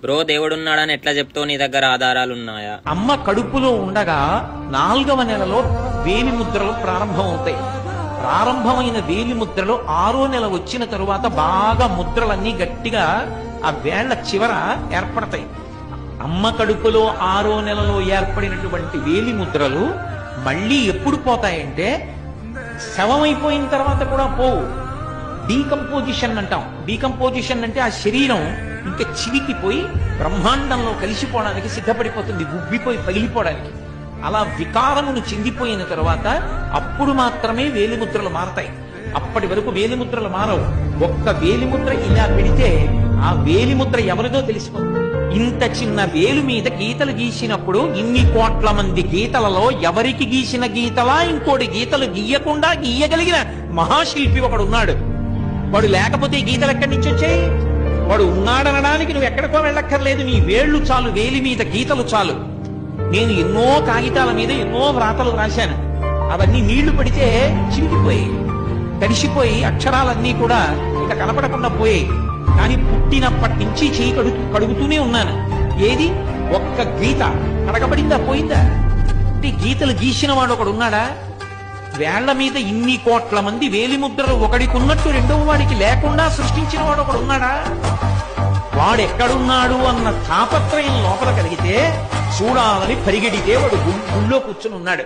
Bro దేవుడున్నాడని ఎట్లా చెప్తావు? నీ దగ్గర ఆధారాలు ఉన్నాయా? అమ్మ కడుపులో ఉండగా 4వ నెలలో వేలి ముద్రలు ప్రారంభమవుతాయి. ప్రారంభమైన వేలి ముద్రలు 6వ నెల వచ్చిన తరువాత బాగా ముద్రలన్నీ గట్టిగా ఆ వేళ్ల చివర ఏర్పడతాయి. అమ్మ కడుపులో 6వ నెలలో ఏర్పడినటువంటి వేలి ముద్రలు మళ్ళీ ఎప్పుడు పోతాయంటే శవమైపోయిన తర్వాత కూడా పోవు. డీకంపోజిషన్ అంటాం. డీకంపోజిషన్ అంటే ఆ శరీరం ఇంకా చివికిపోయి బ్రహ్మాండంలో కలిసిపోవడానికి సిద్ధపడిపోతుంది, ఉబ్బిపోయి పగిలిపోవడానికి. అలా వికారమును చెందిపోయిన తరువాత అప్పుడు మాత్రమే వేలిముద్రలు మారతాయి. అప్పటి వరకు వేలిముద్రలు మారవు. ఒక్క వేలిముద్ర ఇలా పెడితే ఆ వేలిముద్ర ఎవరిదో తెలిసిపోతుంది. ఇంత చిన్న వేలు మీద గీతలు గీసినప్పుడు ఇన్ని కోట్ల మంది గీతలలో ఎవరికి గీసిన గీతలా ఇంకోటి గీతలు గీయకుండా గీయగలిగిన మహాశిల్పి ఒకడు ఉన్నాడు. వాడు లేకపోతే ఈ గీతలు ఎక్కడి నుంచి వచ్చాయి? వాడు ఉన్నాడనడానికి నువ్వు ఎక్కడికో వెళ్ళక్కర్లేదు. నీ వేళ్లు చాలు, వేలి మీద గీతలు చాలు. నేను ఎన్నో కాగితాల మీద ఎన్నో వ్రాతలు రాశాను. అవన్నీ నీళ్లు పడితే చిరిగిపోయి తడిసిపోయి అక్షరాలన్నీ కూడా ఇక కనపడకుండా పోయాయి. కానీ పుట్టినప్పటి నుంచి చెయ్యి కడుగుతూనే ఉన్నాను. ఏది ఒక్క గీత కడగబడిందా, పోయిందా? గీతలు గీసిన వాడు ఒకడు ఉన్నాడా? వేళ్ల మీద ఇన్ని కోట్ల మంది వేలిముద్రలు ఒకడికి ఉన్నట్టు రెండవ వాడికి లేకుండా సృష్టించిన వాడు ఒకడు ఉన్నాడా? వాడెక్కడున్నాడు అన్న తాపత్రయం లోపల కలిగితే చూడాలని పరిగెడితే వాడు గుళ్ళో కూర్చుని ఉన్నాడు.